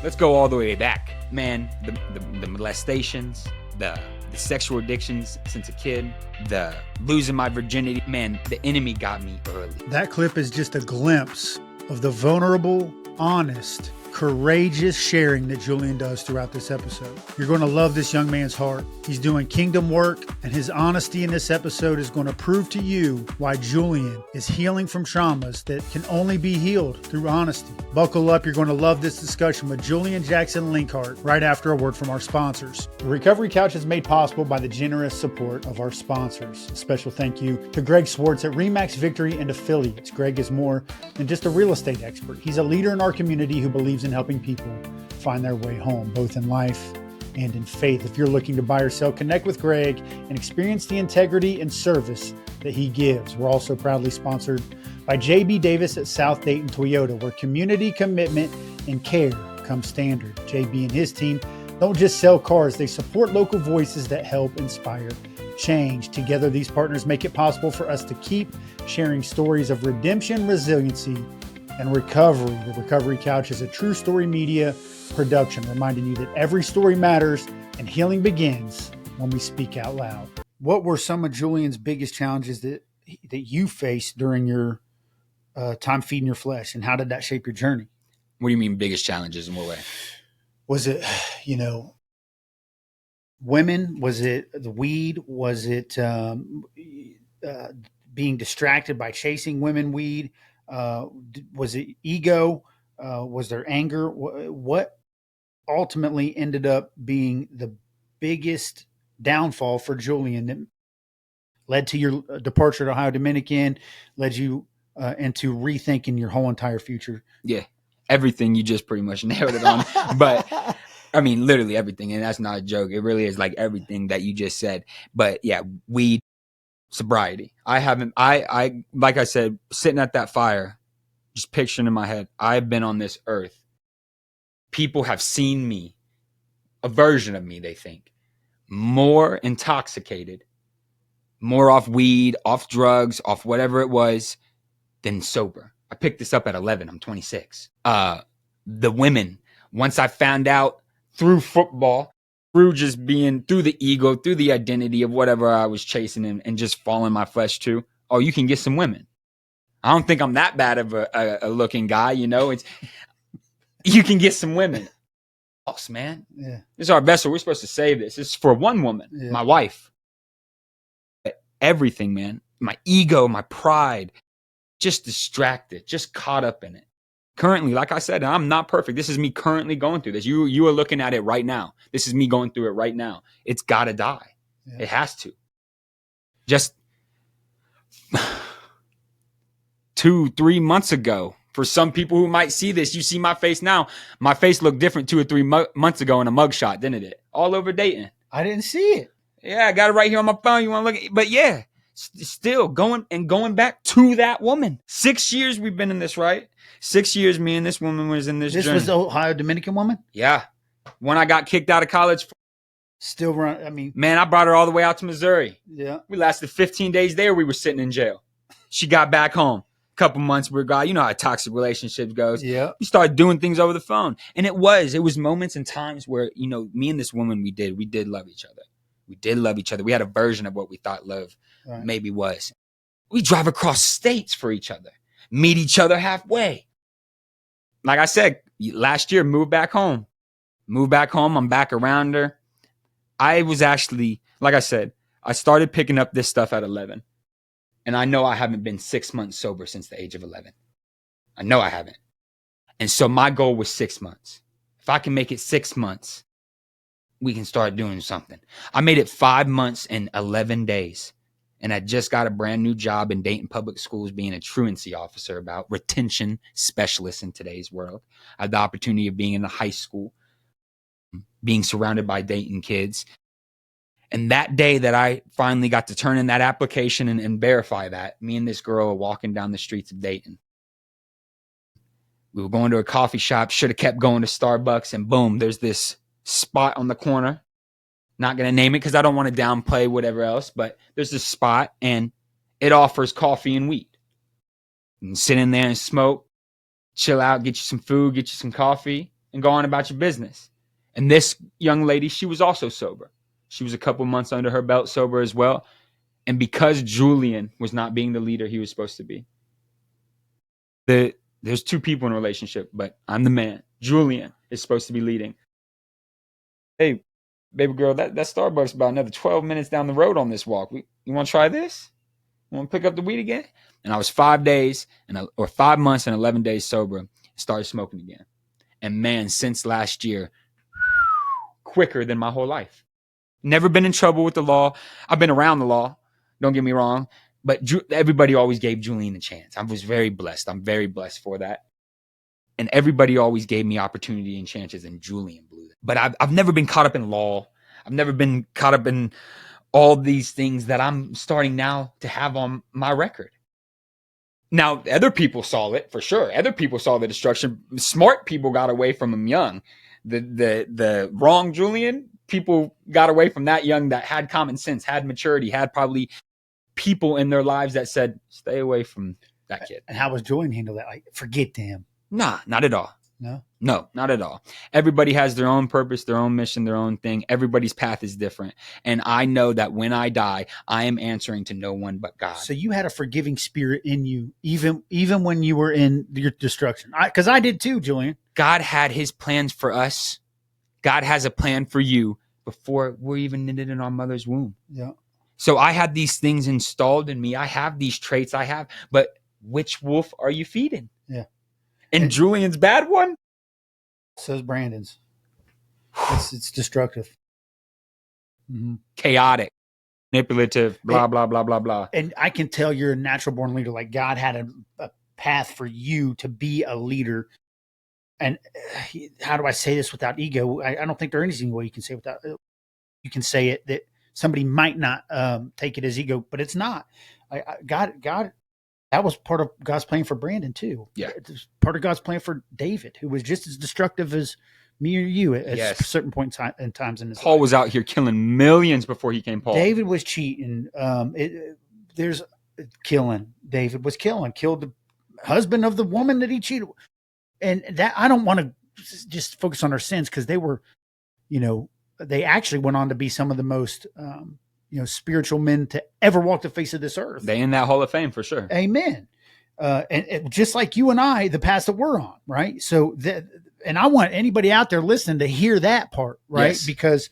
Let's go all the way back. Man, the molestations, the sexual addictions since a kid, the losing my virginity. Man, the enemy got me early. That clip is just a glimpse of the vulnerable, honest, courageous sharing that Julian does throughout this episode. You're going to love this young man's heart. He's doing kingdom work, and his honesty in this episode is going to prove to you why Julian is healing from traumas that can only be healed through honesty. Buckle up. You're going to love this discussion with Julian Jackson Linkhart right after a word from our sponsors. The Recovery Couch is made possible by the generous support of our sponsors. A special thank you to Greg Swartz at Remax Victory and Affiliates. Greg is more than just a real estate expert. He's a leader in our community who believes in helping people find their way home, both in life and in faith. If you're looking to buy or sell, connect with Greg and experience the integrity and service that he gives. We're also proudly sponsored by JB Davis at South Dayton Toyota, where community commitment and care come standard. JB and his team don't just sell cars, they support local voices that help inspire change. Together, these partners make it possible for us to keep sharing stories of redemption, resiliency, and recovery. The Recovery Couch is a True Story Media production, reminding you that every story matters and healing begins when we speak out loud. What were some of Julian's biggest challenges that you faced during your time feeding your flesh, and how did that shape your journey? What do you mean biggest challenges? In what way? Was it, women? Was it the weed? Was it being distracted by chasing women, weed? Was it ego? Was there anger? What ultimately ended up being the biggest downfall for Julian that led to your departure to Ohio Dominican, led you into rethinking your whole entire future? Yeah, everything. You just pretty much nailed it on. But I mean, literally everything. And that's not a joke. It really is like everything that you just said. But yeah, weed, sobriety. I like I said, sitting at that fire, just picturing in my head, I've been on this earth. People have seen me, a version of me, they think, more intoxicated, more off weed, off drugs, off whatever it was, than sober. I picked this up at 11. I'm 26. The women, once I found out through football, through just being, through the ego, through the identity of whatever I was chasing and just falling my flesh to, oh, you can get some women. I don't think I'm that bad of a looking guy, it's, you can get some women. Boss, man. Yeah. This is our vessel. We're supposed to save this. This is for one woman, my wife. Everything, man. My ego, my pride, just distracted, just caught up in it. Currently, like I said, I'm not perfect. This is me currently going through this. You are looking at it right now. This is me going through it right now. It's got to die. Yeah. It has to. Just 2-3 months ago, for some people who might see this, you see my face now. My face looked different 2 or 3 months ago in a mugshot, didn't it? All over Dayton. I didn't see it. Yeah, I got it right here on my phone. You want to look at it? But yeah, still going back to that woman. 6 years we've been in this, right? 6 years me and this woman was in this journey. This was the Ohio Dominican woman? Yeah. When I got kicked out of college. Still run. Man, I brought her all the way out to Missouri. Yeah. We lasted 15 days there. We were sitting in jail. She got back home. Couple months we're gone. You know how toxic relationships goes. Yeah. You start doing things over the phone. And it was moments and times where, me and this woman, we did love each other. We did love each other. We had a version of what we thought love maybe was. We drive across states for each other, meet each other halfway. Like I said, last year, moved back home. I'm back around her. I was actually, like I said, I started picking up this stuff at 11. And I know I haven't been 6 months sober since the age of 11. I know I haven't. And so my goal was 6 months. If I can make it 6 months, we can start doing something. I made it 5 months and 11 days. And I just got a brand new job in Dayton Public Schools being a truancy officer, about retention specialist in today's world. I had the opportunity of being in a high school, being surrounded by Dayton kids. And that day that I finally got to turn in that application and verify that, me and this girl are walking down the streets of Dayton. We were going to a coffee shop, should have kept going to Starbucks, and boom, there's this spot on the corner. Not going to name it because I don't want to downplay whatever else, but there's this spot, and it offers coffee and weed. You can sit in there and smoke, chill out, get you some food, get you some coffee, and go on about your business. And this young lady, she was also sober. She was a couple months under her belt sober as well. And because Julian was not being the leader he was supposed to be, there's two people in a relationship, but I'm the man. Julian is supposed to be leading. Hey, baby girl, that Starbucks is about another 12 minutes down the road on this walk. You want to try this? You want to pick up the weed again? And I was 5 months and 11 days sober and started smoking again. And man, since last year, quicker than my whole life. Never been in trouble with the law. I've been around the law. Don't get me wrong. But everybody always gave Julian a chance. I was very blessed. I'm very blessed for that. And everybody always gave me opportunity and chances, and Julian blew it. But I've never been caught up in law. I've never been caught up in all these things that I'm starting now to have on my record. Now, other people saw it for sure. Other people saw the destruction. Smart people got away from him young. The wrong Julian, people got away from that young that had common sense, had maturity, had probably people in their lives that said, stay away from that kid. And how was Julian handle that? Like, forget them. Nah, not at all. No, not at all. Everybody has their own purpose, their own mission, their own thing. Everybody's path is different. And I know that when I die, I am answering to no one but God. So you had a forgiving spirit in you, even when you were in your destruction. Because I did too, Julian. God had his plans for us. God has a plan for you before we're even knitted in our mother's womb. Yeah. So I had these things installed in me. I have these traits but which wolf are you feeding? Yeah. And Julian's bad one? So's Brandon's. It's destructive. Mm-hmm. Chaotic, manipulative, blah, blah, blah, blah, blah. And I can tell you're a natural born leader. Like God had a path for you to be a leader. And how do I say this without ego? I don't think there's anything way you can say without. You can say it that somebody might not take it as ego, but it's not. God. That was part of God's plan for Brandon too. Yeah. It's part of God's plan for David, who was just as destructive as me or you at certain points in times in his Paul life. was out here killing millions before he came Paul. David was cheating. There's killing. David was killed the husband of the woman that he cheated. And that I don't want to just focus on our sins because they were, they actually went on to be some of the most spiritual men to ever walk the face of this earth. They in that Hall of Fame for sure. Amen. And just like you and I, the path that we're on, right? So and I want anybody out there listening to hear that part, right? Yes. Because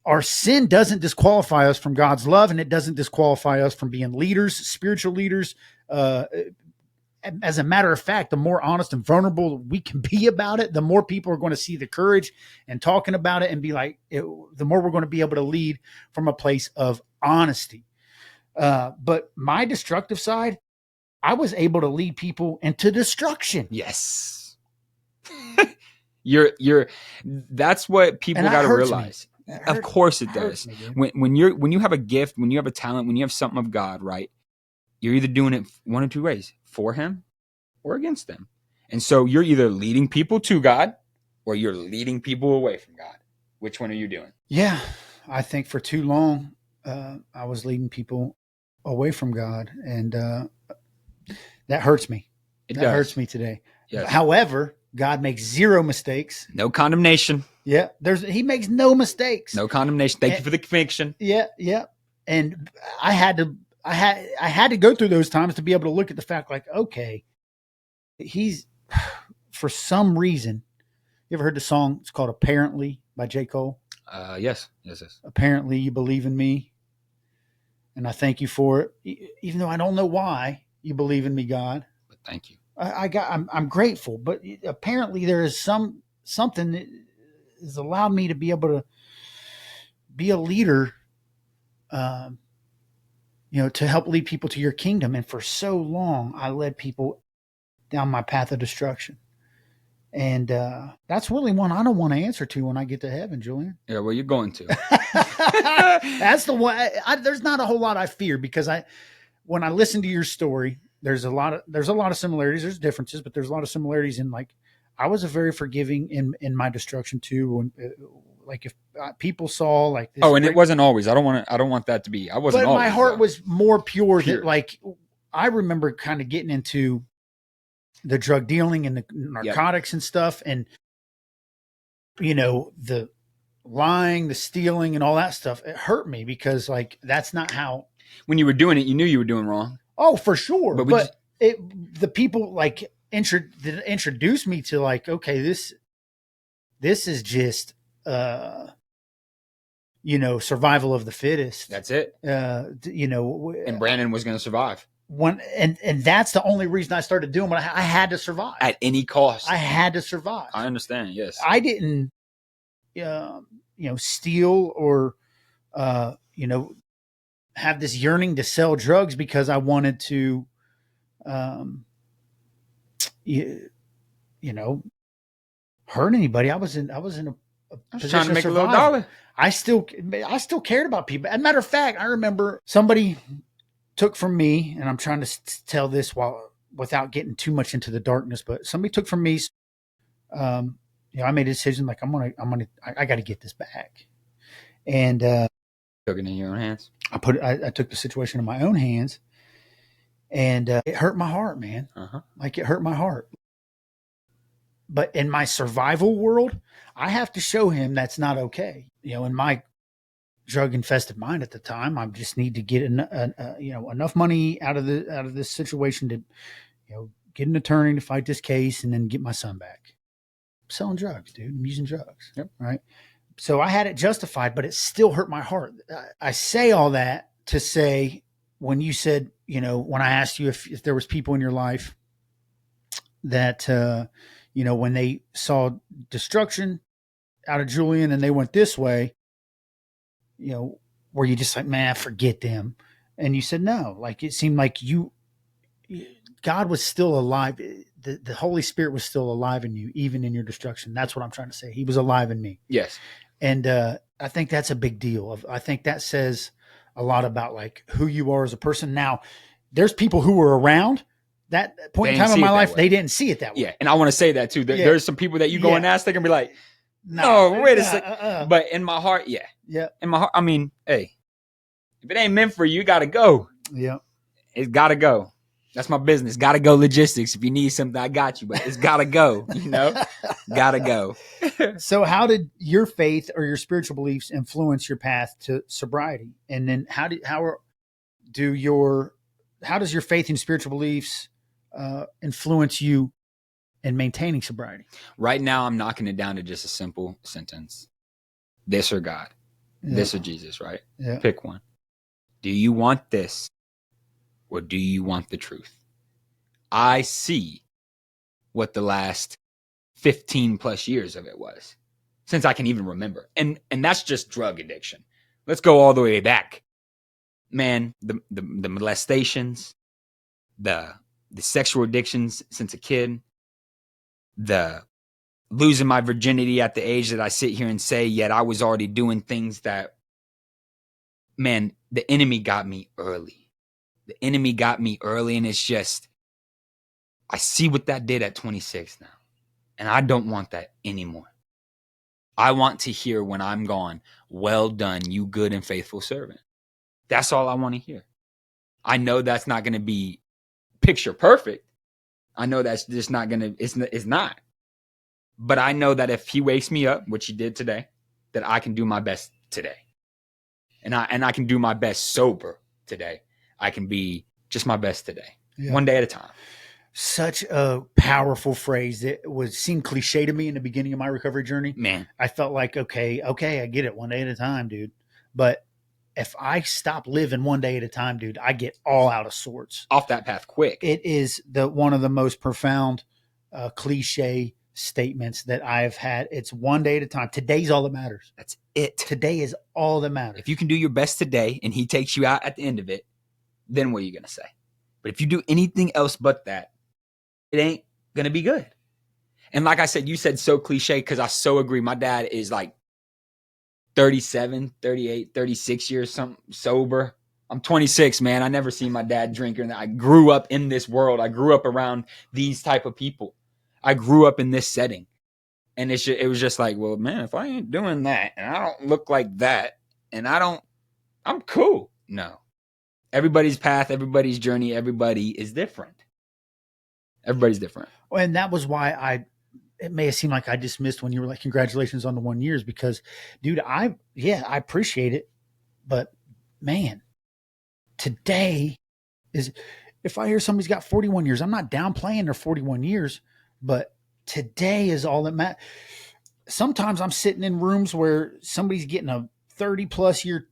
our sin doesn't disqualify us from God's love, and it doesn't disqualify us from being leaders, spiritual leaders. As a matter of fact, the more honest and vulnerable we can be about it, the more people are going to see the courage and talking about it and be like, the more we're going to be able to lead from a place of honesty. But my destructive side, I was able to lead people into destruction. Yes. That's what people got to realize. Of course it does. Me, when you have a gift, when you have a talent, when you have something of God, right? You're either doing it one of two ways, for him or against them. And so you're either leading people to God or you're leading people away from God. Which one are you doing? Yeah, I think for too long, I was leading people away from God. And that hurts me. That hurts me today. Yes. However, God makes zero mistakes. No condemnation. Yeah, he makes no mistakes. No condemnation. Thank you for the conviction. Yeah. And I had to go through those times to be able to look at the fact like, okay, he's for some reason. You ever heard the song? It's called "Apparently" by J. Cole. Yes. Apparently, you believe in me, and I thank you for it, even though I don't know why you believe in me, God. But thank you. I'm grateful, but apparently there is something that has allowed me to be able to be a leader. To help lead people to your kingdom. And for so long, I led people down my path of destruction. And that's really one I don't want to answer to when I get to heaven, Julian. Yeah, well, you're going to. That's the one. There's not a whole lot I fear because when I listen to your story, there's a lot of similarities. There's differences, but there's a lot of similarities in like I was a very forgiving in my destruction too. like if people saw like this. Oh, and it wasn't always. I don't want that to be. I wasn't. But always, my heart though. was more pure. That like I remember kind of getting into the drug dealing and the narcotics and stuff, and the lying, the stealing, and all that stuff. It hurt me because like that's not how. When you were doing it, you knew you were doing wrong. Oh, for sure. But the people like introduced me to like, okay, this is just survival of the fittest. That's it. And Brandon was going to survive. And that's the only reason I started doing what I had to survive at any cost. I had to survive. I understand. Yes. I didn't, steal or, have this yearning to sell drugs because I wanted to, hurt anybody. I was in a position trying to make a little dollar. I still cared about people. As a matter of fact, I remember somebody took from me, and I'm trying to tell this without getting too much into the darkness, but somebody took from me. I made a decision like I got to get this back, and took it in your own hands. I took the situation in my own hands, and it hurt my heart, man. Like it hurt my heart. But in my survival world, I have to show him that's not okay. In my drug infested mind at the time, I just need to get enough money out of this situation to, get an attorney to fight this case and then get my son back. I'm selling drugs, dude. I'm using drugs. Yep. Right. So I had it justified, but it still hurt my heart. I say all that to say, when you said, when I asked you if there was people in your life that, when they saw destruction out of Julian and they went this way, were you just like, man, forget them? And you said no. Like it seemed like God was still alive. The Holy Spirit was still alive in you, even in your destruction. That's what I'm trying to say. He was alive in me. Yes. And I think that's a big deal. I think that says a lot about like who you are as a person. Now, there's people who were around that point in time in my life, they didn't see it that way. Yeah, and I want to say that too. There's some people that you go and ask, they can be like, no, wait a second. But in my heart, yeah. In my heart, I mean, hey, if it ain't meant for you, you got to go. Yeah. It's got to go. That's my business. Got to go logistics. If you need something, I got you, but it's got to go, got to go. So how did your faith or your spiritual beliefs influence your path to sobriety? And then how does your faith and spiritual beliefs influence you in maintaining sobriety? Right now, I'm knocking it down to just a simple sentence. This or God, this or Jesus, right? Yeah. Pick one. Do you want this or do you want the truth? I see what the last 15 plus years of it was since I can even remember. And that's just drug addiction. Let's go all the way back. Man, the molestations, the sexual addictions since a kid, the losing my virginity at the age that I sit here and say, yet I was already doing things that, man, the enemy got me early. The enemy got me early, and it's just, I see what that did at 26 now, and I don't want that anymore. I want to hear when I'm gone, well done, you good and faithful servant. That's all I want to hear. I know that's not going to be picture perfect. I know that's just not going to, it's not. But I know that if he wakes me up, which he did today, that I can do my best today. And I can do my best sober today. I can be just my best today. Yeah. One day at a time. Such a powerful phrase that seemed cliche to me in the beginning of my recovery journey. Man, I felt like, okay, I get it, one day at a time, dude. But if I stop living one day at a time, dude, I get all out of sorts. Off that path quick. It is one of the most profound cliche statements that I've had. It's one day at a time. Today's all that matters. That's it. Today is all that matters. If you can do your best today and he takes you out at the end of it, then what are you going to say? But if you do anything else but that, it ain't going to be good. And like I said, you said so cliche because I so agree. My dad is like 37, 38, 36 years something sober. I'm 26, man. I never seen my dad drink. I grew up in this world. I grew up around these type of people. I grew up in this setting. And it was just like, well, man, if I ain't doing that and I don't look like that and I'm cool. No. Everybody's path, everybody's journey, everybody is different. Everybody's different. And that was why it may have seemed like I dismissed when you were like, congratulations on the 1 year, because dude, I appreciate it. But man, today is, if I hear somebody's got 41 years, I'm not downplaying their 41 years, but today is all that matters. Sometimes I'm sitting in rooms where somebody's getting a 30 plus year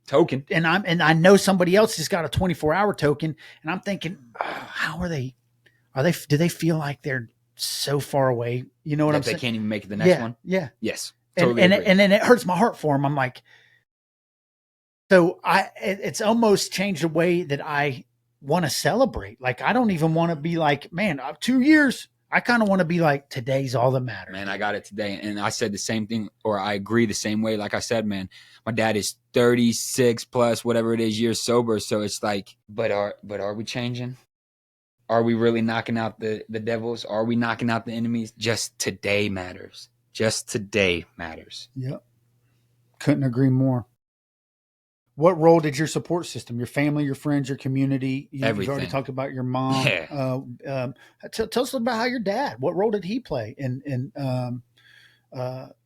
token, and I know somebody else has got a 24-hour token, and I'm thinking, how are they? Do they feel like they're so far away? You know what I'm saying? They can't even make it the next one. Yeah. Yes. Totally and then it hurts my heart for them. I'm like, so it's almost changed the way that I want to celebrate. Like, I don't even want to be like, man, 2 years. I kind of want to be like, today's all that matters. Man, I got it today. And I said the same thing, or I agree the same way. Like I said, man, my dad is 36 plus whatever it is years sober. So it's like, but are we changing? Are we really knocking out the devils? Are we knocking out the enemies? Just today matters. Just today matters. Yep. Couldn't agree more. What role did your support system, your family, your friends, your community? You've already talked about your mom. Yeah. Tell us about how your dad, what role did he play? And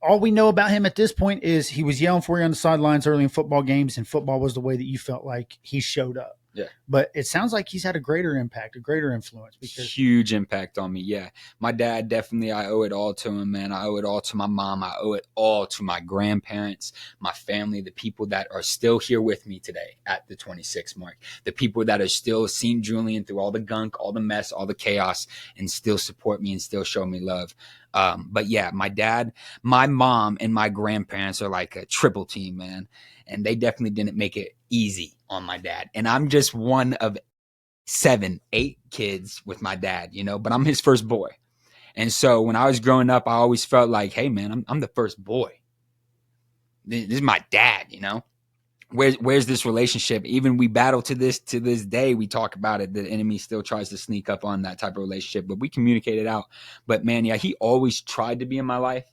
all we know about him at this point is he was yelling for you on the sidelines early in football games, and football was the way that you felt like he showed up. Yeah. But it sounds like he's had a greater impact, a greater influence. Huge impact on me. Yeah. My dad, definitely, I owe it all to him, man. I owe it all to my mom. I owe it all to my grandparents, my family, the people that are still here with me today at the 26 mark, the people that are still seeing Julian through all the gunk, all the mess, all the chaos, and still support me and still show me love. But yeah, my dad, my mom, and my grandparents are like a triple team, man. And they definitely didn't make it easy on my dad. And I'm just one of 7, 8 kids with my dad, but I'm his first boy. And so when I was growing up, I always felt like, hey, man, I'm the first boy. This is my dad, Where's this relationship? Even we battle to this day, we talk about it. The enemy still tries to sneak up on that type of relationship, but we communicate it out. But man, yeah, he always tried to be in my life.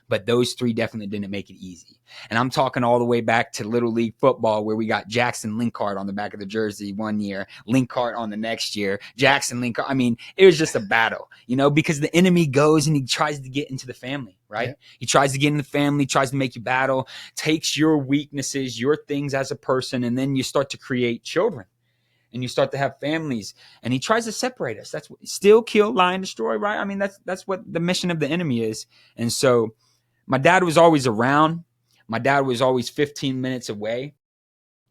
But those 3 definitely didn't make it easy. And I'm talking all the way back to Little League football, where we got Jackson Linkhart on the back of the jersey one year, Linkhart on the next year, Jackson Linkhart. I mean, it was just a battle, because the enemy goes and he tries to get into the family, right? Yeah. He tries to get in the family, tries to make you battle, takes your weaknesses, your things as a person, and then you start to create children. And you start to have families, and he tries to separate us. That's what, steal, kill, lie, and destroy, right? I mean, that's what the mission of the enemy is. And so my dad was always around. My dad was always 15 minutes away,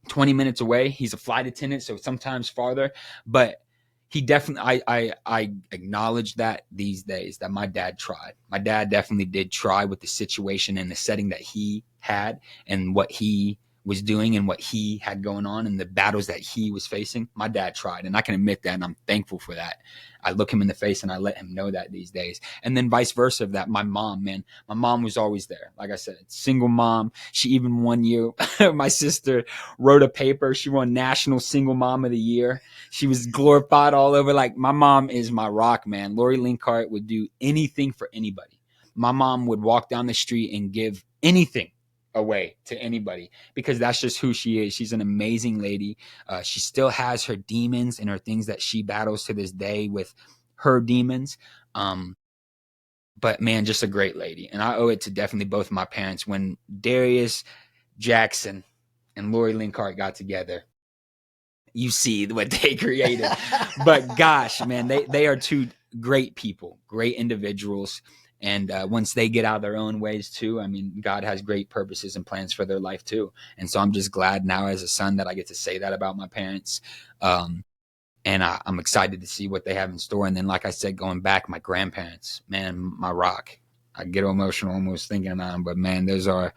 20 minutes away. He's a flight attendant, so sometimes farther. But he definitely, I acknowledge that these days that my dad tried. My dad definitely did try with the situation and the setting that he had and what he was doing and what he had going on and the battles that he was facing. My dad tried, and I can admit that, and I'm thankful for that. I look him in the face and I let him know that these days. And then vice versa of that, my mom was always there. Like I said, single mom. She even one year, my sister wrote a paper. She won National Single Mom of the Year. She was glorified all over. Like, my mom is my rock, man. Lori Linkhart would do anything for anybody. My mom would walk down the street and give anything away to anybody, because that's just who she is. She's an amazing lady. She still has her demons and her things that she battles to this day with her demons. But man, just a great lady. And I owe it to definitely both of my parents. When Darius Jackson and Lori Linkhart got together, you see what they created. But gosh, man, they are 2 great people, great individuals. And once they get out of their own ways too, I mean, God has great purposes and plans for their life too. And so I'm just glad now as a son that I get to say that about my parents. And I'm excited to see what they have in store. And then, like I said, going back, my grandparents, man, my rock. I get emotional almost thinking about them, but man, those are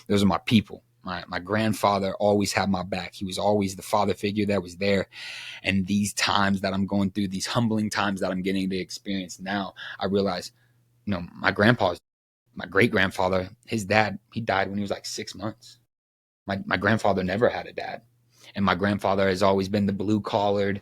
my people. My grandfather always had my back. He was always the father figure that was there. And these times that I'm going through, these humbling times that I'm getting to experience now, I realize, my great-grandfather, his dad, he died when he was like 6 months. My grandfather never had a dad. And my grandfather has always been the blue-collared,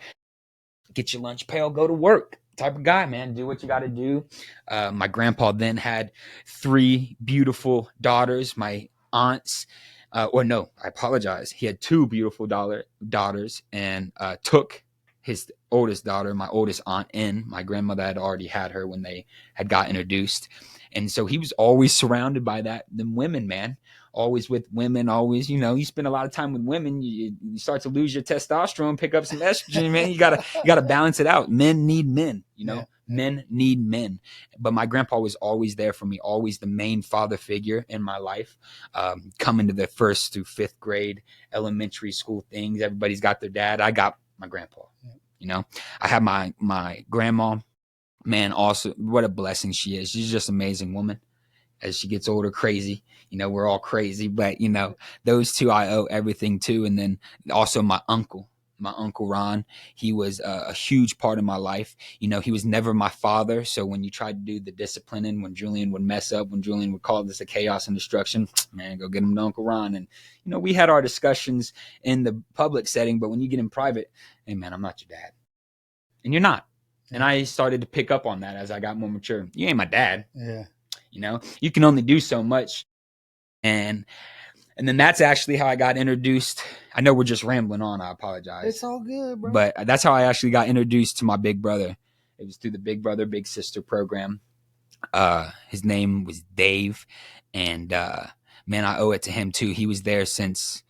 get your lunch pail, go to work. type of guy, man. Do what you got to do. My grandpa then had 3 beautiful daughters. My aunts, or no, I apologize. He had 2 beautiful daughters, and took his oldest daughter, my oldest aunt, in. My grandmother had already had her when they had got introduced, and so he was always surrounded by them women, man. Always with women, always, you spend a lot of time with women, you start to lose your testosterone, pick up some estrogen, man. You gotta balance it out. Men need men, men need men. But my grandpa was always there for me, always the main father figure in my life. Coming to the 1st through 5th grade elementary school things, everybody's got their dad. I got my grandpa. I have my grandma, man. Also, what a blessing she is. She's just an amazing woman. As she gets older, crazy. We're all crazy, but those 2 I owe everything to. And then also my uncle Ron, he was a huge part of my life. He was never my father. So when you tried to do the disciplining, when Julian would mess up, when Julian would call this a chaos and destruction, man, go get him to Uncle Ron. And, we had our discussions in the public setting, but when you get in private, hey man, I'm not your dad. And you're not. And I started to pick up on that as I got more mature. You ain't my dad. Yeah. You can only do so much. And then that's actually how I got introduced. I know we're just rambling on. I apologize. It's all good, bro. But that's how I actually got introduced to my big brother. It was through the Big Brother, Big Sister program. His name was Dave. And, man, I owe it to him too. He was there since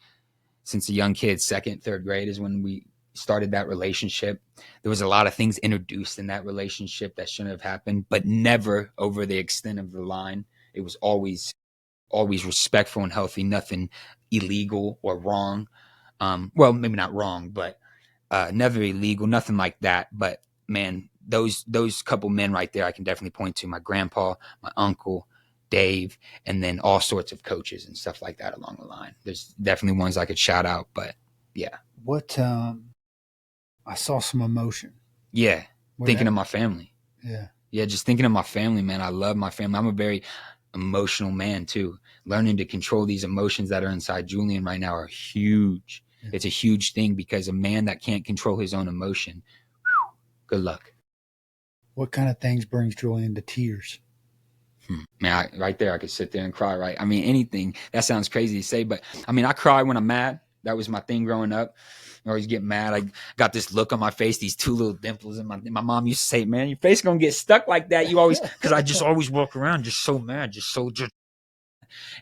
a young kid. 2nd, 3rd grade is when we started that relationship. There was a lot of things introduced in that relationship that shouldn't have happened, but never over the extent of the line. It was always respectful and healthy, nothing illegal or wrong. Well, maybe not wrong, but never illegal, nothing like that. But man, those couple men right there, I can definitely point to: my grandpa, my uncle, Dave, and then all sorts of coaches and stuff like that along the line. There's definitely ones I could shout out, but yeah. What I saw some emotion. Yeah. Thinking of my family. Yeah. Yeah, just thinking of my family, man. I love my family. I'm a very emotional man too. Learning to control these emotions that are inside Julian right now are huge. Yeah. It's a huge thing, because a man that can't control his own emotion, good luck. What kind of things brings Julian to tears? Man, right there, I could sit there and cry, right? I mean, anything. That sounds crazy to say, but I mean, I cry when I'm mad. That was my thing growing up. I always get mad. I got this look on my face, these 2 little dimples. And my mom used to say, man, your face going to get stuck like that. You always, because I just always walk around just so mad,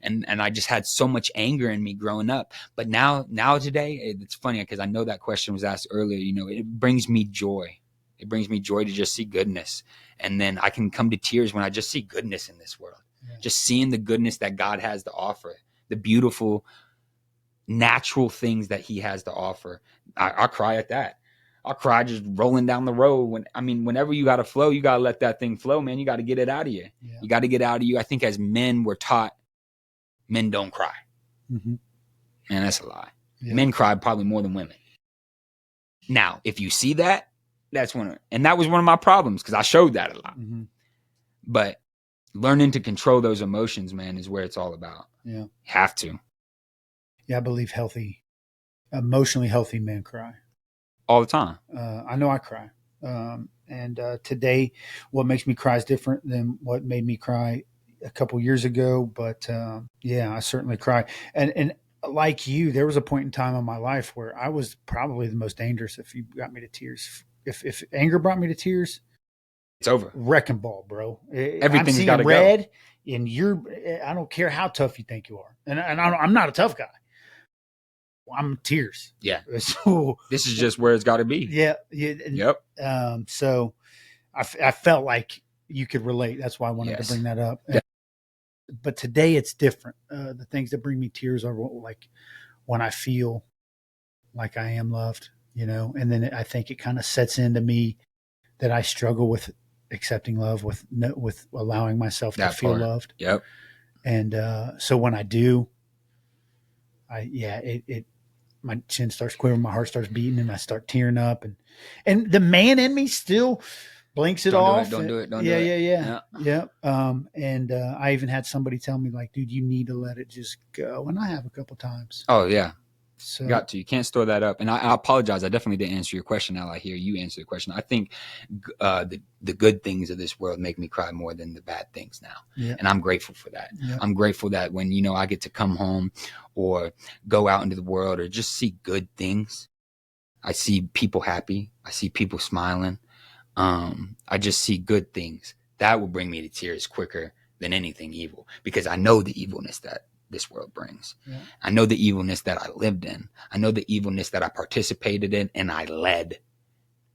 and I just had so much anger in me growing up. But now today, it's funny because I know that question was asked earlier. It brings me joy. It brings me joy to just see goodness. And then I can come to tears when I just see goodness in this world. Yeah. Just seeing the goodness that God has to offer, the beautiful, natural things that he has to offer. I cry at that. I'll cry just rolling down the road. Whenever you got to flow, you got to let that thing flow, man. You got to get it out of you. Yeah. You got to get out of you. I think as men, we're taught men don't cry. Mm-hmm. Man, that's a lie. Yeah. Men cry probably more than women. Now, if you see that, and that was one of my problems, because I showed that a lot. Mm-hmm. But learning to control those emotions, man, is where it's all about. Yeah. You have to. Yeah, I believe emotionally healthy men cry. All the time. I know I cry. And today, what makes me cry is different than what made me cry a couple years ago. But yeah, I certainly cry. And like you, there was a point in time in my life where I was probably the most dangerous. If you got me to tears, if anger brought me to tears, it's over. Wrecking ball, bro. Everything's got to red, go. And I don't care how tough you think you are. And I'm not a tough guy. I'm tears. Yeah. So this is just where it's got to be. Yeah. Yep. So I felt like you could relate. That's why I wanted to bring that up. Yeah. But today it's different. The things that bring me tears are like when I feel like I am loved, and then I think it kind of sets into me that I struggle with accepting love, with allowing myself to feel loved. Yep. And so when I do, my chin starts quivering, my heart starts beating, and I start tearing up, and the man in me still blinks it off. Don't do it. Yeah. And I even had somebody tell me, like, dude, you need to let it just go. And I have a couple times. Oh yeah. So Got to. You can't store that up. And I apologize. I definitely didn't answer your question. Now I hear you answer the question. I think the good things of this world make me cry more than the bad things now. Yeah. And I'm grateful for that. Yeah. I'm grateful that when, you know, I get to come home or go out into the world or just see good things, I see people happy. I see people smiling. I just see good things. That will bring me to tears quicker than anything evil, because I know the evilness that this world brings. Yeah. I know the evilness that I lived in. I know the evilness that I participated in and I led.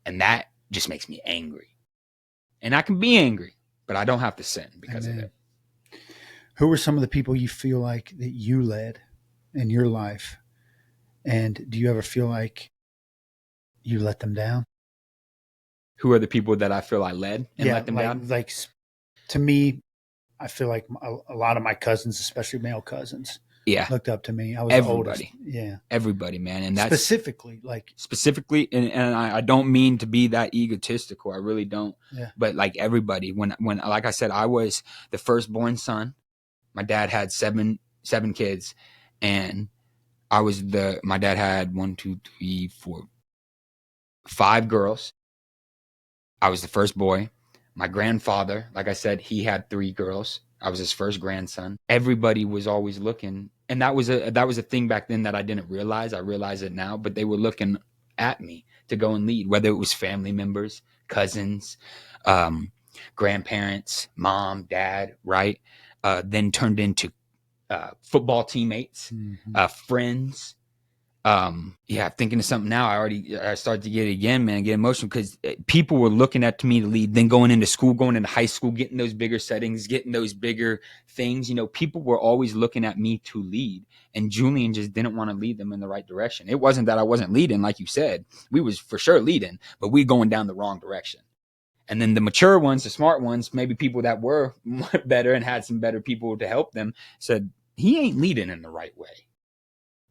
And that just makes me angry. And I can be angry, but I don't have to sin because of it. Who were some of the people you feel like that you led in your life? And do you ever feel like you let them down? Who are the people that I feel I led and let them down? Like, to me, I feel like a lot of my cousins, especially male cousins, looked up to me. I was the oldest. Yeah. Everybody, man. And that's specifically, and I don't mean to be that egotistical. I really don't. Yeah. But like everybody, when like I said, I was the firstborn son. My dad had seven kids, and my dad had 5 girls. I was the first boy. My grandfather, like I said, he had 3 girls. I was his first grandson. Everybody was always looking. And that was a thing back then that I didn't realize. I realize it now, but they were looking at me to go and lead, whether it was family members, cousins, grandparents, mom, dad, right? Then turned into football teammates, friends. Thinking of something now. I started to get emotional because people were looking at me to lead. Then going into school, going into high school, getting those bigger settings, getting those bigger things. You know, people were always looking at me to lead, and Julian just didn't want to lead them in the right direction. It wasn't that I wasn't leading, like you said. We was for sure leading, but we going down the wrong direction. And then the mature ones, the smart ones, maybe people that were better and had some better people to help them, said, he ain't leading in the right way.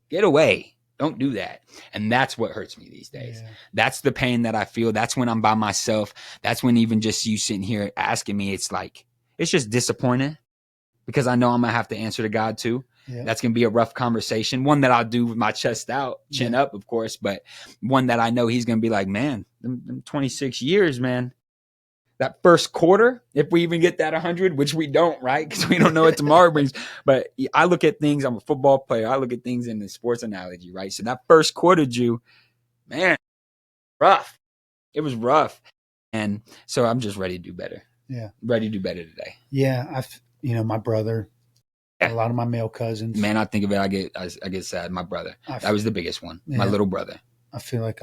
Get away. Don't do that. And that's what hurts me these days. Yeah. That's the pain that I feel. That's when I'm by myself. That's when even just you sitting here asking me, it's like, it's just disappointing because I know I'm going to have to answer to God too. Yeah. That's going to be a rough conversation. One that I'll do with my chest out, chin up, of course, but one that I know he's going to be like, man, them 26 years, man. That first quarter, if we even get that 100, which we don't, right? Because we don't know what tomorrow brings. But I look at things, I'm a football player. I look at things in the sports analogy, right? So that first quarter, Jew, man, rough. It was rough. And so I'm just ready to do better. Yeah. Ready to do better today. Yeah. My brother, a lot of my male cousins. Man, I think of it, I get sad. My brother. That was the biggest one. Yeah. My little brother. I feel like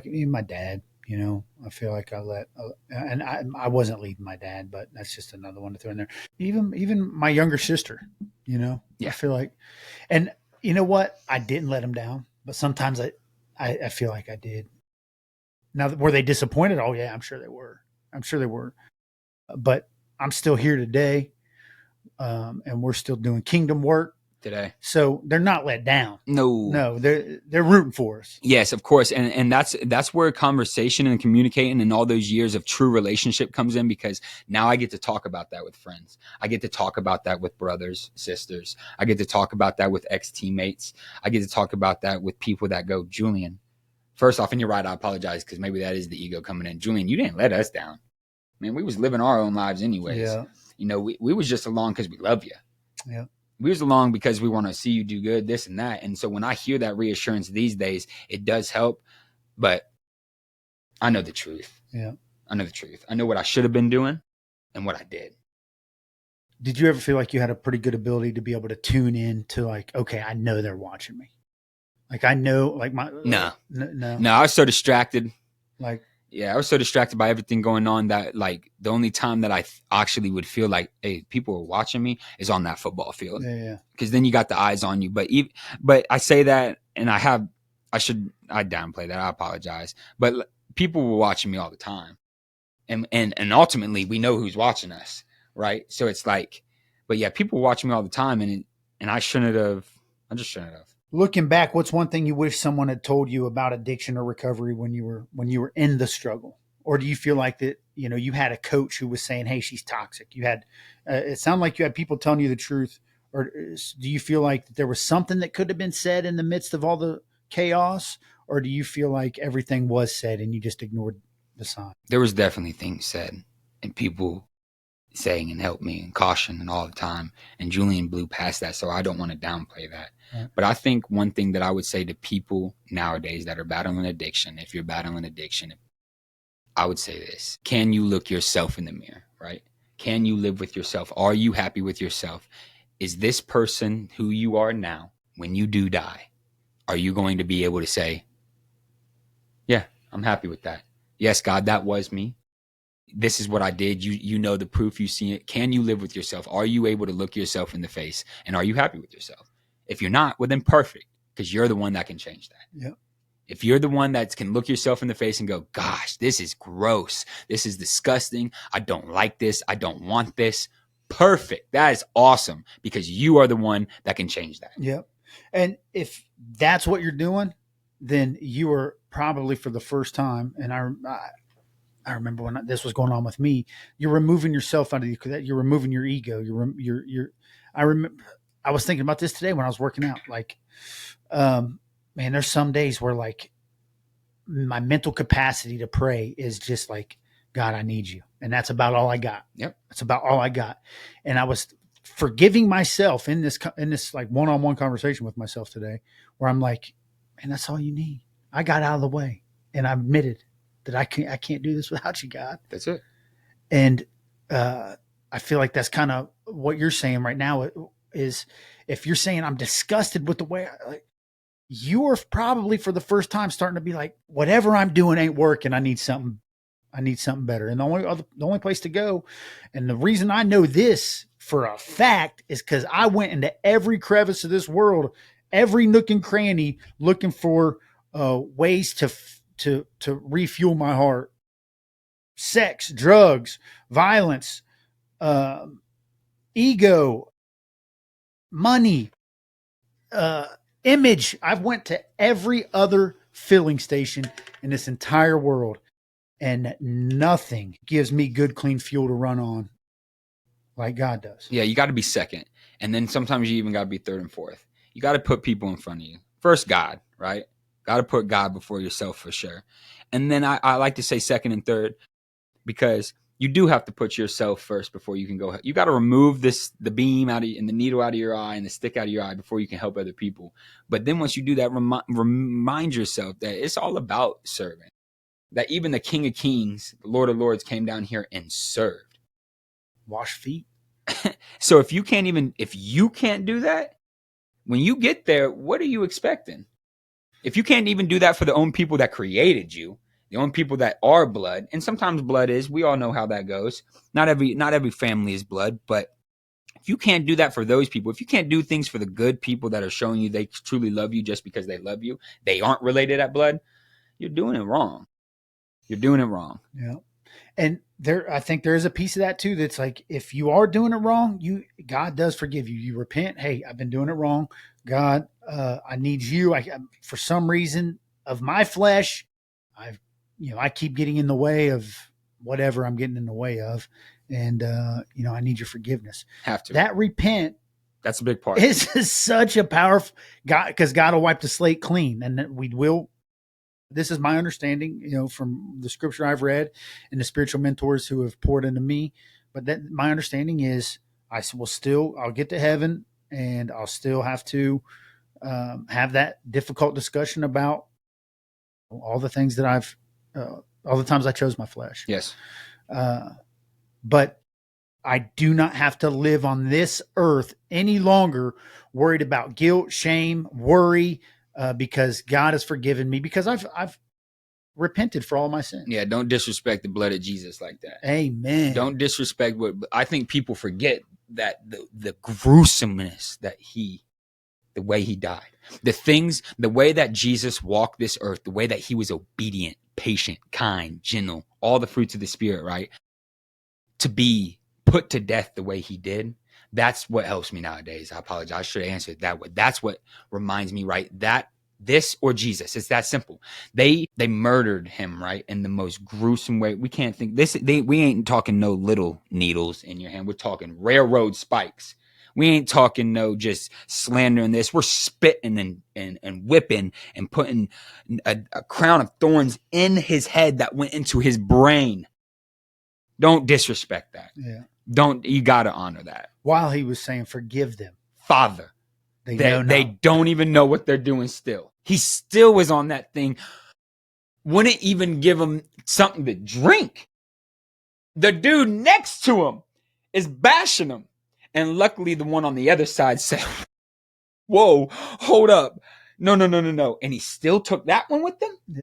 even my dad. I feel like and I wasn't leading my dad, but that's just another one to throw in there. Even my younger sister, I feel like, and you know what? I didn't let him down, but sometimes I feel like I did. Now, were they disappointed? Oh yeah, I'm sure they were. But I'm still here today, and we're still doing kingdom work today. So they're not let down. No, they're rooting for us. Yes, of course. And that's where conversation and communicating and all those years of true relationship comes in, because now I get to talk about that with friends. I get to talk about that with brothers, sisters. I get to talk about that with ex-teammates. I get to talk about that with people that go, Julian, first off, and you're right, I apologize because maybe that is the ego coming in. Julian, you didn't let us down. Man, we was living our own lives anyways. Yeah. We was just along because we love you. Yeah. We was along because we want to see you do good, this and that. And so when I hear that reassurance these days, it does help. But I know the truth. Yeah. I know the truth. I know what I should have been doing and what I did. Did you ever feel like you had a pretty good ability to be able to tune in to like, okay, I know they're watching me. Like I know, like No, I was so distracted. I was so distracted by everything going on that like the only time that I actually would feel like, hey, people are watching me is on that football field. Yeah. Because then you got the eyes on you. But I say that, and I downplay that. I apologize. But people were watching me all the time, and ultimately we know who's watching us, right? So it's like, but yeah, people were watching me all the time, and I shouldn't have. I just shouldn't have. Looking back, what's one thing you wish someone had told you about addiction or recovery when you were in the struggle? Or do you feel like that, you had a coach who was saying, hey, she's toxic? You had, it sounded like you had people telling you the truth, Or do you feel like there was something that could have been said in the midst of all the chaos? Or do you feel like everything was said and you just ignored the sign? There was definitely things said and people saying and help me and caution and all the time. And Julian blew past that, so I don't want to downplay that. Right. But I think one thing that I would say to people nowadays that are battling addiction, if you're battling addiction, I would say this. Can you look yourself in the mirror, right? Can you live with yourself? Are you happy with yourself? Is this person who you are now, when you do die, are you going to be able to say, yeah, I'm happy with that. Yes, God, that was me. This is what I did. You know the proof, you see it. Can you live with yourself? Are you able to look yourself in the face? And are you happy with yourself? If you're not, well then perfect, because you're the one that can change that. Yeah. If you're the one that can look yourself in the face and go, gosh, this is gross. This is disgusting. I don't like this. I don't want this. Perfect. That is awesome, because you are the one that can change that. Yep. And if that's what you're doing, then you are probably for the first time, and I remember when this was going on with me, you're removing yourself out of you're removing your ego. I was thinking about this today when I was working out. Like, man, there's some days where like my mental capacity to pray is just like, God, I need you. And that's about all I got. Yep. That's about all I got. And I was forgiving myself in this like one-on-one conversation with myself today, where I'm like, man, that's all you need. I got out of the way and I admitted that I can't do this without you, God. That's it. And I feel like that's kind of what you're saying right now is, if you're saying I'm disgusted with the way you are probably for the first time starting to be like, whatever I'm doing ain't working. I need something better. And the only place to go, and the reason I know this for a fact is because I went into every crevice of this world, every nook and cranny, looking for ways to refuel my heart. Sex, drugs, violence, ego, money, image. I've went to every other filling station in this entire world, and nothing gives me good, clean fuel to run on like God does. Yeah, you got to be second. And then sometimes you even got to be third and fourth. You got to put people in front of you. First, God, right? Got to put God before yourself for sure. And then I like to say second and third, because you do have to put yourself first before you can go. You got to remove the beam out of and the needle out of your eye and the stick out of your eye before you can help other people. But then once you do that, remind yourself that it's all about serving. That even the King of Kings, the Lord of Lords, came down here and served. Wash feet. So if you can't do that, when you get there, what are you expecting? If you can't even do that for the own people that created you, the own people that are blood, and sometimes blood is, we all know how that goes. Not every family is blood, but if you can't do that for those people, if you can't do things for the good people that are showing you they truly love you just because they love you, they aren't related at blood, you're doing it wrong. You're doing it wrong. Yeah. And I think there is a piece of that too. That's like, if you are doing it wrong, God does forgive you. You repent. Hey, I've been doing it wrong. God, I need you. For some reason of my flesh, I keep getting in the way of whatever I'm getting in the way of. And, I need your forgiveness. Have to. That repent. That's a big part. Is such a powerful God, because God will wipe the slate clean, and that we will. This is my understanding, from the scripture I've read and the spiritual mentors who have poured into me. But that my understanding is I'll get to heaven, and I'll still have to have that difficult discussion about all the things that all the times I chose my flesh. Yes. But I do not have to live on this earth any longer worried about guilt, shame, worry, because God has forgiven me, because I've repented for all my sins. Yeah, don't disrespect the blood of Jesus like that. Amen. Don't disrespect I think people forget that the gruesomeness that the way he died, the way that Jesus walked this earth, the way that he was obedient, patient, kind, gentle, all the fruits of the Spirit, right? To be put to death the way he did. That's what helps me nowadays. I apologize. I should have answered it that way. That's what reminds me, right? That this or Jesus. It's that simple. They murdered him, right? In the most gruesome way. We can't think this. We ain't talking no little needles in your hand. We're talking railroad spikes. We ain't talking no just slandering this. We're spitting and whipping and putting a crown of thorns in his head that went into his brain. Don't disrespect that. Yeah. You got to honor that. While he was saying, forgive them. Father, they don't even know what they're doing still. He still was on that thing. Wouldn't even give him something to drink. The dude next to him is bashing him. And luckily the one on the other side said, whoa, hold up. No. And he still took that one with him.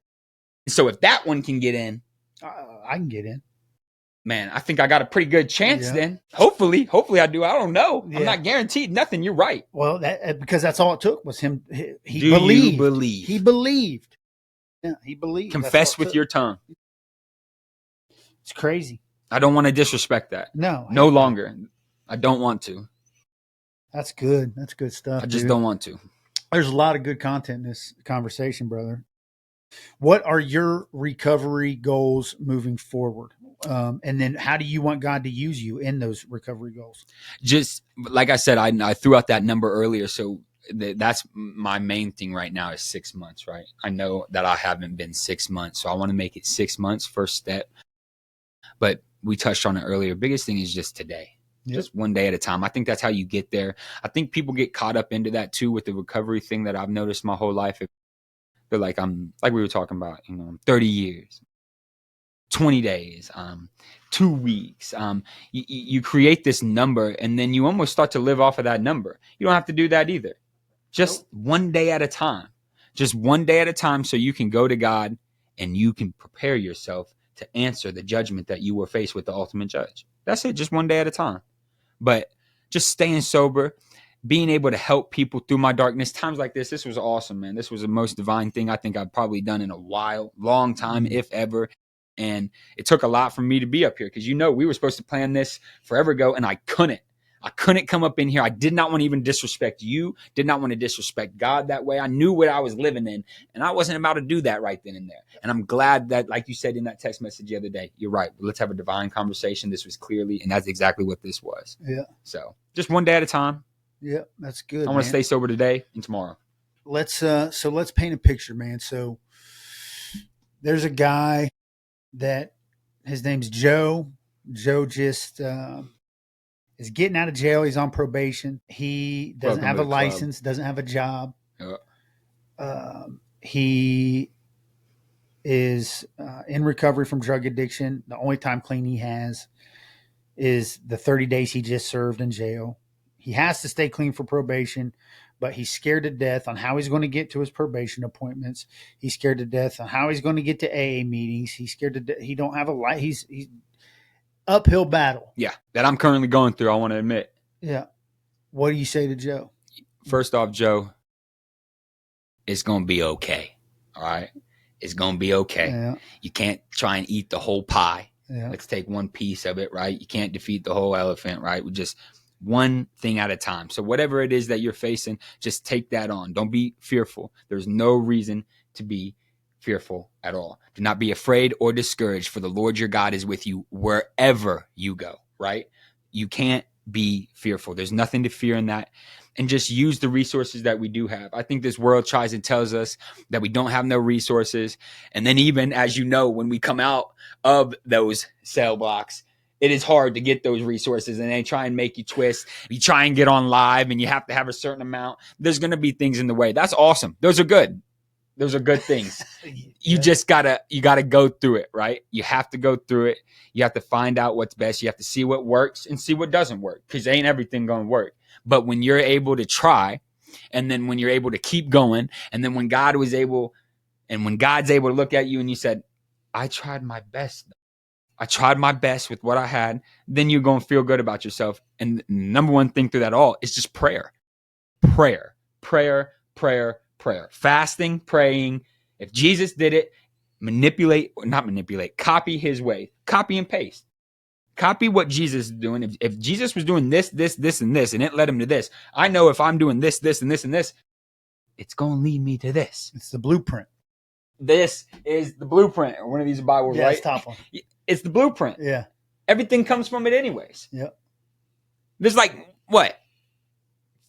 So if that one can get in, I can get in. Man, I think I got a pretty good chance then. Hopefully I do. I don't know. Yeah. I'm not guaranteed nothing. You're right. Well, because that's all it took was him. He do believed. You believe? He believed. Yeah, he believed. Confess with your tongue. It's crazy. I don't want to disrespect that. No longer. I don't want to. That's good. That's good stuff. I just don't want to. There's a lot of good content in this conversation, brother. What are your recovery goals moving forward? And then how do you want God to use you in those recovery goals? Just like I said, I threw out that number earlier. So that's my main thing right now is 6 months, right? I know that I haven't been 6 months. So I want to make it 6 months, first step. But we touched on it earlier. Biggest thing is just today. Yep. Just one day at a time. I think that's how you get there. I think people get caught up into that too with the recovery thing that I've noticed my whole life. They're like, like we were talking about, 30 years, 20 days, 2 weeks. You create this number and then you almost start to live off of that number. You don't have to do that either. Just one day at a time. Just one day at a time so you can go to God and you can prepare yourself to answer the judgment that you will face with the ultimate judge. That's it. Just one day at a time. But just staying sober, being able to help people through my darkness, times like this was awesome, man. This was the most divine thing I think I've probably done in a while, long time, if ever. And it took a lot for me to be up here because, we were supposed to plan this forever ago and I couldn't come up in here. I did not want to even disrespect you, did not want to disrespect God that way. I knew what I was living in and I wasn't about to do that right then and there. And I'm glad that, like you said in that text message the other day, you're right. Let's have a divine conversation. This was clearly, and that's exactly what this was. Yeah. So just one day at a time. Yeah, that's good. I want to stay sober today and tomorrow. Let's paint a picture, man. So there's a guy that his name's Joe. Joe just is getting out of jail. He's on probation. He doesn't have a license, doesn't have a job. He is in recovery from drug addiction. The only time clean he has is the 30 days he just served in jail. He has to stay clean for probation, but he's scared to death on how he's going to get to his probation appointments. He's scared to death on how he's going to get to AA meetings. He's scared to death. He don't have a light. He's uphill battle. Yeah, that I'm currently going through, I want to admit. Yeah. What do you say to Joe? First off, Joe, it's going to be okay. All right? It's going to be okay. Yeah. You can't try and eat the whole pie. Yeah. Let's take one piece of it, right? You can't defeat the whole elephant, right? We just one thing at a time. So whatever it is that you're facing, just take that on. Don't be fearful. There's no reason to be fearful at all. Do not be afraid or discouraged, for the Lord your God is with you wherever you go, right? You can't be fearful. There's nothing to fear in that. And just use the resources that we do have. I think this world tries and tells us that we don't have no resources. And then even, as you know, when we come out of those cell blocks, it is hard to get those resources, and they try and make you twist. You try and get on live and you have to have a certain amount. There's going to be things in the way. That's awesome. Those are good. Those are good things. You just gotta go through it, right? You have to go through it. You have to find out what's best. You have to see what works and see what doesn't work, because ain't everything going to work. But when you're able to try, and then when you're able to keep going, and then when God's able to look at you and you said, I tried my best. I tried my best with what I had, then you're going to feel good about yourself. And the number one thing through that all is just prayer. Prayer. Fasting, praying. If Jesus did it, copy his way. Copy and paste. Copy what Jesus is doing. If Jesus was doing this, and this, and it led him to this, I know if I'm doing this, and this, it's going to lead me to this. It's the blueprint. This is the blueprint. One of these Bibles, right? It's top one. It's the blueprint. Yeah. Everything comes from it anyways. Yep. There's like, what?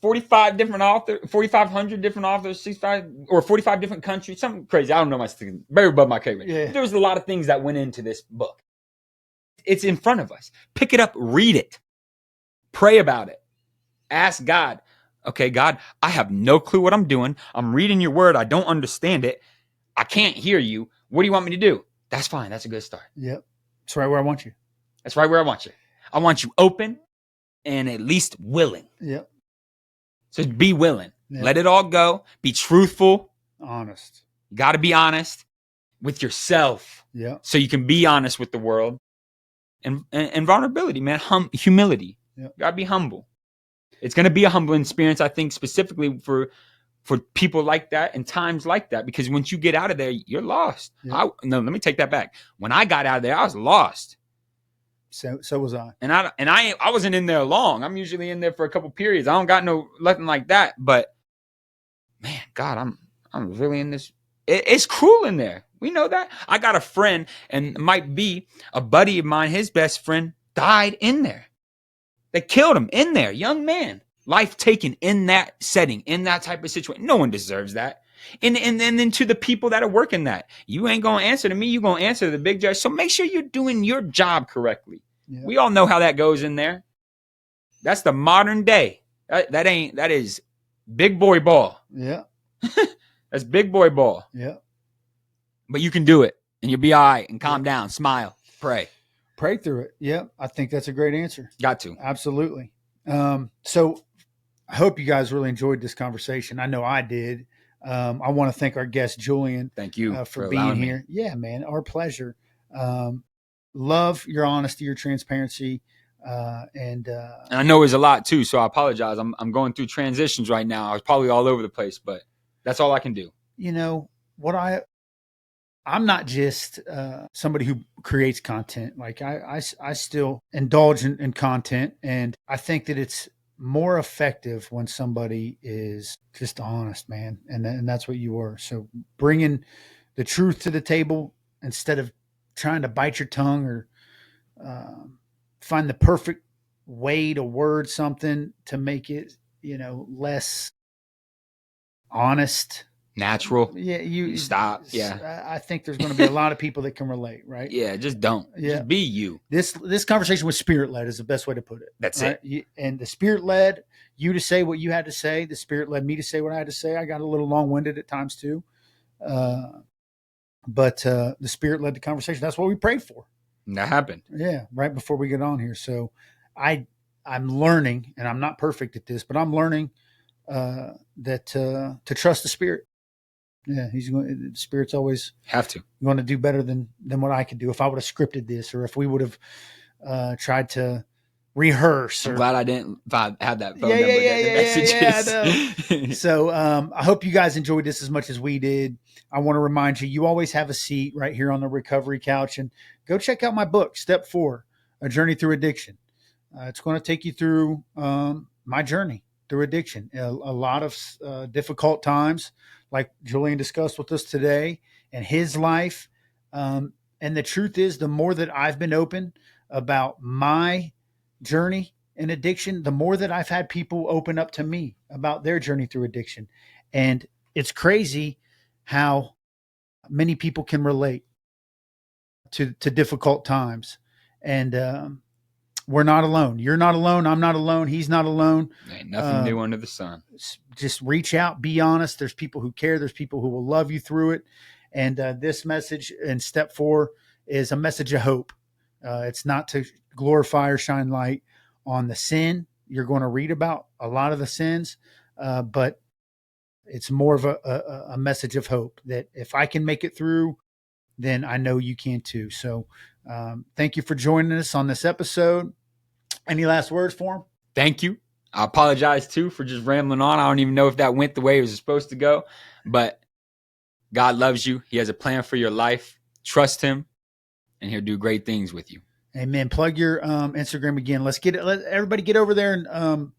45 different authors, 4,500 different authors, 65 or 45 different countries, something crazy. I don't know my thing, very above my pay grade. Yeah. There was a lot of things that went into this book. It's in front of us. Pick it up, read it, pray about it, ask God. Okay, God, I have no clue what I'm doing. I'm reading your word. I don't understand it. I can't hear you. What do you want me to do? That's fine. That's a good start. Yep. That's right where I want you. That's right where I want you. I want you open and at least willing. Yep. So be willing. Yep. Let it all go. Be truthful. Honest. You got to be honest with yourself. Yeah. So you can be honest with the world. And vulnerability, man. Humility. Yep. You got to be humble. It's going to be a humbling experience, I think, specifically for people like that and times like that. Because once you get out of there, you're lost. Yep. No, let me take that back. When I got out of there, I was lost. So was I. And I wasn't in there long. I'm usually in there for a couple periods. I don't got nothing like that. But man, God, I'm really in this. It's cruel in there. We know that. I got a friend, and it might be a buddy of mine. His best friend died in there. They killed him in there, young man. Life taken in that setting, in that type of situation. No one deserves that. And then to the people that are working that, you ain't gonna answer to me. You gonna answer to the big judge. So make sure you're doing your job correctly. Yeah. We all know how that goes in there. That's the modern day. That is big boy ball. Yeah. That's big boy ball. Yeah. But you can do it, and you'll be all right. And calm down, smile, pray through it. Yeah, I think that's a great answer. Got to. Absolutely. So I hope you guys really enjoyed this conversation. I know I did. I want to thank our guest, Julian. Thank you for being here. Me. Yeah, man, our pleasure. Love your honesty, your transparency. And I know it's a lot too, so I apologize. I'm going through transitions right now. I was probably all over the place, but that's all I can do. You know, I'm not just somebody who creates content. Like I still indulge in content, and I think that it's more effective when somebody is just honest, man. And that's what you were. So bringing the truth to the table instead of trying to bite your tongue or find the perfect way to word something to make it, less honest. Natural. Yeah, you stop. Yeah, I think there's going to be a lot of people that can relate, right? Yeah, just don't. Yeah, just be you. This conversation was spirit led is the best way to put it. That's right? it. And the spirit led you to say what you had to say. The spirit led me to say what I had to say. I got a little long winded at times too, but the spirit led the conversation. That's what we prayed for. And that happened. Yeah, right before we get on here. So I'm learning, and I'm not perfect at this, but I'm learning that to trust the Spirit. Yeah, the Spirit's always going to do better than what I could do. If I would have scripted this, or if we would have tried to rehearse. I'm glad I didn't. If I had that phone number, Yeah. So I hope you guys enjoyed this as much as we did. I want to remind you, you always have a seat right here on the recovery couch, and go check out my book, Step 4, A Journey Through Addiction. It's going to take you through my journey through addiction, a lot of difficult times, like Julian discussed with us today, and his life. And the truth is, the more that I've been open about my journey in addiction, the more that I've had people open up to me about their journey through addiction. And it's crazy how many people can relate to difficult times. And we're not alone. You're not alone. I'm not alone. He's not alone. Ain't nothing new under the sun. Just reach out. Be honest. There's people who care. There's people who will love you through it. And this message in Step 4 is a message of hope. It's not to glorify or shine light on the sin. You're going to read about a lot of the sins, but it's more of a message of hope that if I can make it through, then I know you can too. So thank you for joining us on this episode. Any last words for him? Thank you. I apologize too for just rambling on. I don't even know if that went the way it was supposed to go, but God loves you. He has a plan for your life. Trust him, and he'll do great things with you. Amen. Plug your Instagram again. Let everybody get over there and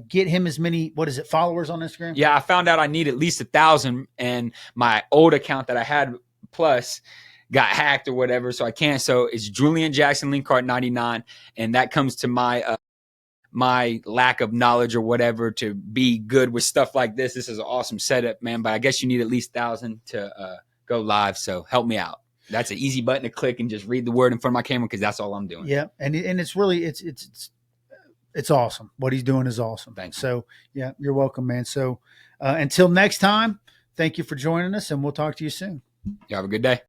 get him as many, followers on Instagram? Yeah, I found out I need at least 1,000, and my old account that I had plus got hacked or whatever, so I can't. So it's Julian Jackson Linkhart 99, and that comes to my my lack of knowledge or whatever to be good with stuff like this. This is an awesome setup, man. But I guess you need at least 1,000 to go live. So help me out. That's an easy button to click and just read the word in front of my camera because that's all I'm doing. Yeah, and it's really it's awesome. What he's doing is awesome. Thanks. So yeah, you're welcome, man. So until next time, thank you for joining us, and we'll talk to you soon. You have a good day.